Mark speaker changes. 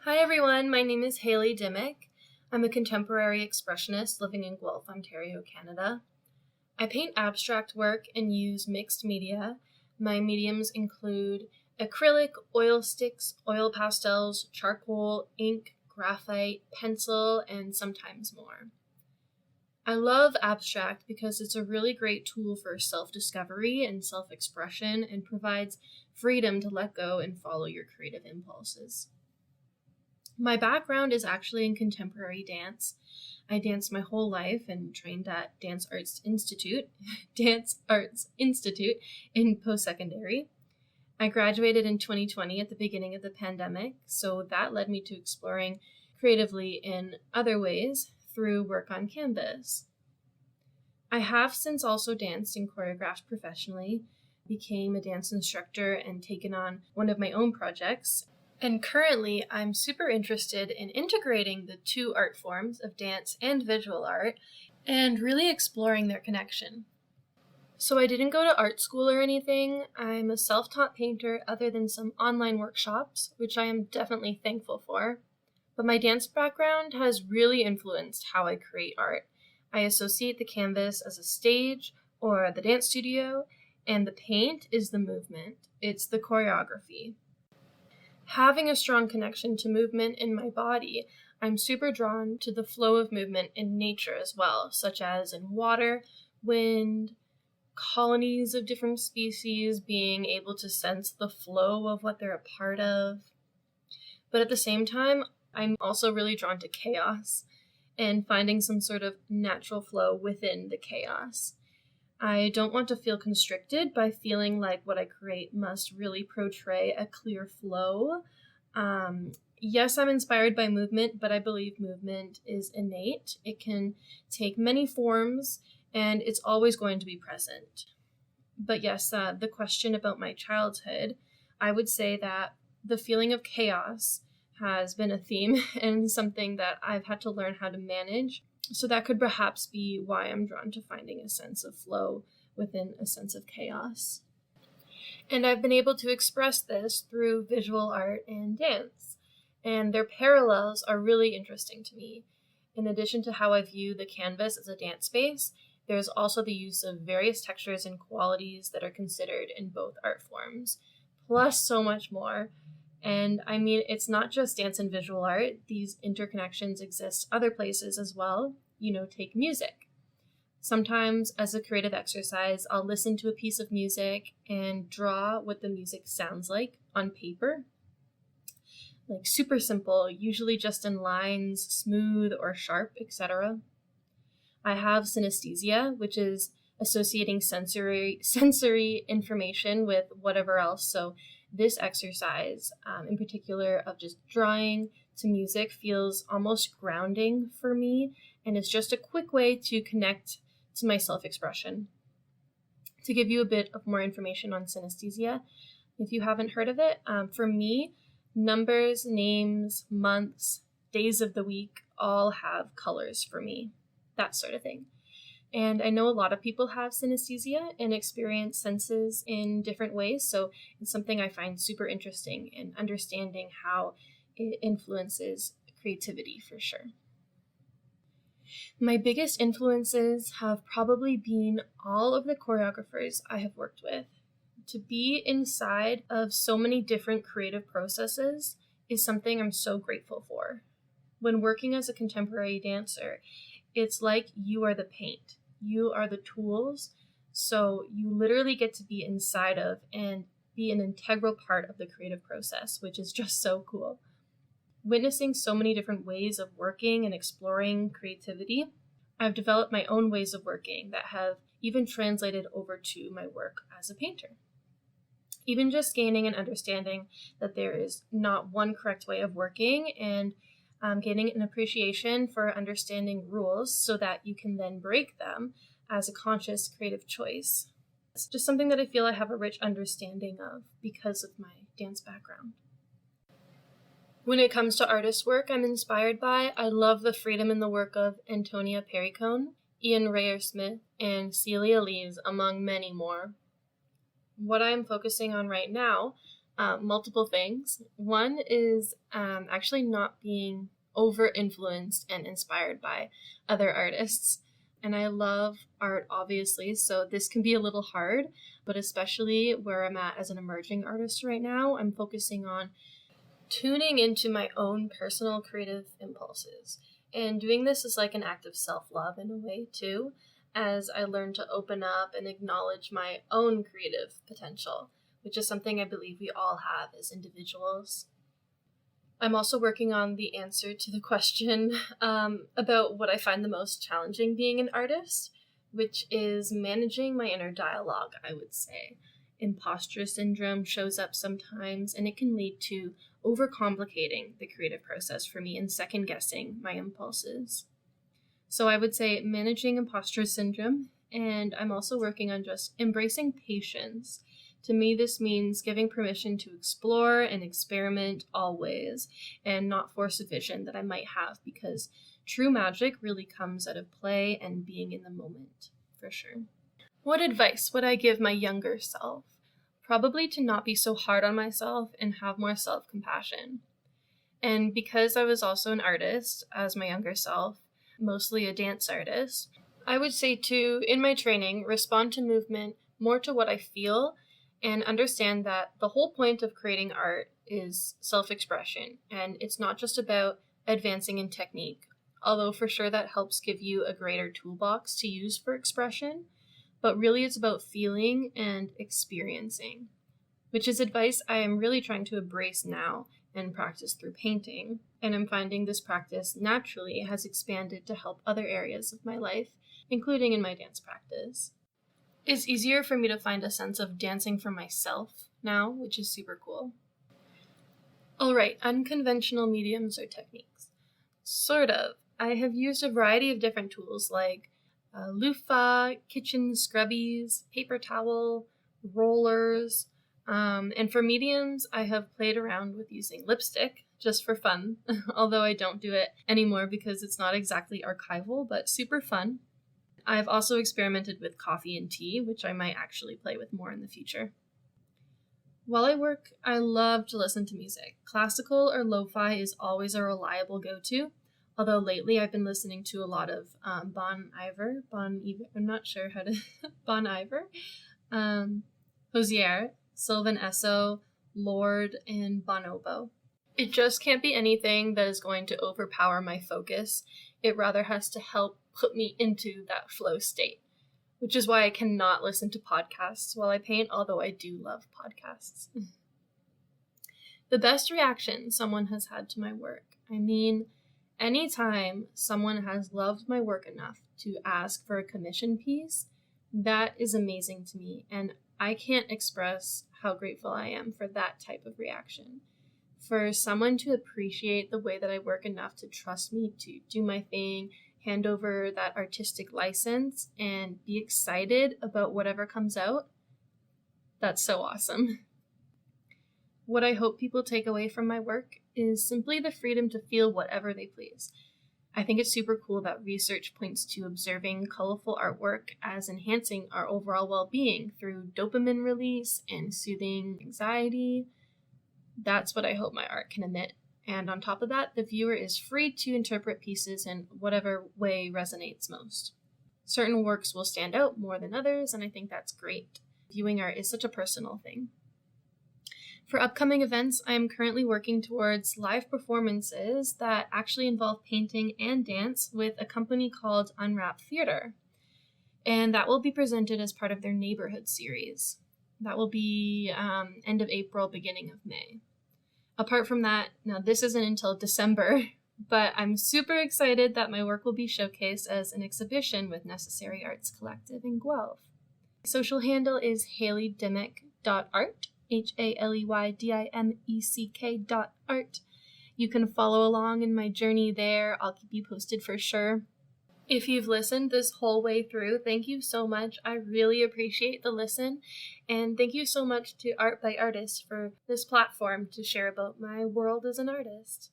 Speaker 1: Hi everyone, my name is Haley Dimeck. I'm a contemporary expressionist living in Guelph, Ontario, Canada. I paint abstract work and use mixed media. My mediums include acrylic, oil sticks, oil pastels, charcoal, ink, graphite, pencil, and sometimes more. I love abstract because it's a really great tool for self-discovery and self-expression and provides freedom to let go and follow your creative impulses. My background is actually in contemporary dance. I danced my whole life and trained at Dance Arts Institute in post-secondary. I graduated in 2020 at the beginning of the pandemic, so that led me to exploring creatively in other ways through work on canvas. I have since also danced and choreographed professionally, became a dance instructor, and taken on one of my own projects. And currently, I'm super interested in integrating the two art forms of dance and visual art and really exploring their connection. So I didn't go to art school or anything. I'm a self-taught painter other than some online workshops, which I am definitely thankful for. But my dance background has really influenced how I create art. I associate the canvas as a stage or the dance studio, and the paint is the movement. It's the choreography. Having a strong connection to movement in my body, I'm super drawn to the flow of movement in nature as well, such as in water, wind, colonies of different species, being able to sense the flow of what they're a part of. But at the same time, I'm also really drawn to chaos and finding some sort of natural flow within the chaos. I don't want to feel constricted by feeling like what I create must really portray a clear flow. Yes, I'm inspired by movement, but I believe movement is innate. It can take many forms, and it's always going to be present. But yes, the question about my childhood, I would say that the feeling of chaos has been a theme and something that I've had to learn how to manage. So that could perhaps be why I'm drawn to finding a sense of flow within a sense of chaos. And I've been able to express this through visual art and dance. And their parallels are really interesting to me. In addition to how I view the canvas as a dance space, there's also the use of various textures and qualities that are considered in both art forms, plus so much more. And I mean, it's not just dance and visual art. These interconnections exist other places as well. Take music. Sometimes as a creative exercise, I'll listen to a piece of music and draw what the music sounds like on paper. Like super simple, usually just in lines, smooth or sharp, etc. I have synesthesia, which is associating sensory information with whatever else. So this exercise, in particular of just drawing to music, feels almost grounding for me, and it's just a quick way to connect to my self-expression. To give you a bit of more information on synesthesia, if you haven't heard of it, for me, numbers, names, months, days of the week all have colors for me, that sort of thing. And I know a lot of people have synesthesia and experience senses in different ways, so it's something I find super interesting in understanding how it influences creativity for sure. My biggest influences have probably been all of the choreographers I have worked with. To be inside of so many different creative processes is something I'm so grateful for. When working as a contemporary dancer, it's like you are the paint. You are the tools, so you literally get to be inside of and be an integral part of the creative process, which is just so cool. Witnessing so many different ways of working and exploring creativity, I've developed my own ways of working that have even translated over to my work as a painter. Even just gaining an understanding that there is not one correct way of working, and gaining an appreciation for understanding rules so that you can then break them as a conscious creative choice. It's just something that I feel I have a rich understanding of because of my dance background. When it comes to artist work I'm inspired by, I love the freedom in the work of Antonia Perricone, Ian Rayer-Smith, and Celia Lees, among many more. What I am focusing on right now multiple things. One is actually not being over-influenced and inspired by other artists. And I love art, obviously, so this can be a little hard, but especially where I'm at as an emerging artist right now, I'm focusing on tuning into my own personal creative impulses. And doing this is like an act of self-love in a way, too, as I learn to open up and acknowledge my own creative potential, which is something I believe we all have as individuals. I'm also working on the answer to the question about what I find the most challenging being an artist, which is managing my inner dialogue, I would say. Imposter syndrome shows up sometimes, and it can lead to overcomplicating the creative process for me and second-guessing my impulses. So I would say managing imposter syndrome, and I'm also working on just embracing patience. To me, this means giving permission to explore and experiment always, and not force a vision that I might have, because true magic really comes out of play and being in the moment, for sure. What advice would I give my younger self? Probably to not be so hard on myself and have more self-compassion. And because I was also an artist, as my younger self, mostly a dance artist, I would say to, in my training, respond to movement more to what I feel, and understand that the whole point of creating art is self-expression, and it's not just about advancing in technique, although for sure that helps give you a greater toolbox to use for expression, but really it's about feeling and experiencing, which is advice I am really trying to embrace now and practice through painting, and I'm finding this practice naturally has expanded to help other areas of my life, including in my dance practice. It's easier for me to find a sense of dancing for myself now, which is super cool. Alright, unconventional mediums or techniques. Sort of. I have used a variety of different tools like loofah, kitchen scrubbies, paper towel, rollers, and for mediums, I have played around with using lipstick just for fun, although I don't do it anymore because it's not exactly archival, but super fun. I've also experimented with coffee and tea, which I might actually play with more in the future. While I work, I love to listen to music. Classical or lo-fi is always a reliable go-to, although lately I've been listening to a lot of Bon Iver, I'm not sure how to, Bon Iver, Hozier, Sylvan Esso, Lord, and Bonobo. It just can't be anything that is going to overpower my focus. It rather has to help put me into that flow state, which is why I cannot listen to podcasts while I paint, although I do love podcasts. The best reaction someone has had to my work. I mean, anytime someone has loved my work enough to ask for a commission piece, that is amazing to me, and I can't express how grateful I am for that type of reaction. For someone to appreciate the way that I work enough to trust me to do my thing, hand over that artistic license, and be excited about whatever comes out, that's so awesome. What I hope people take away from my work is simply the freedom to feel whatever they please. I think it's super cool that research points to observing colorful artwork as enhancing our overall well-being through dopamine release and soothing anxiety. That's what I hope my art can emit. And on top of that, the viewer is free to interpret pieces in whatever way resonates most. Certain works will stand out more than others, and I think that's great. Viewing art is such a personal thing. For upcoming events, I am currently working towards live performances that actually involve painting and dance with a company called Unwrap Theater. And that will be presented as part of their neighborhood series. That will be end of April, beginning of May. Apart from that, now this isn't until December, but I'm super excited that my work will be showcased as an exhibition with Necessary Arts Collective in Guelph. Social handle is haleydimeck.art, HALEYDIMECK.art. You can follow along in my journey there. I'll keep you posted for sure. If you've listened this whole way through, thank you so much. I really appreciate the listen. And thank you so much to Art by Artist for this platform to share about my world as an artist.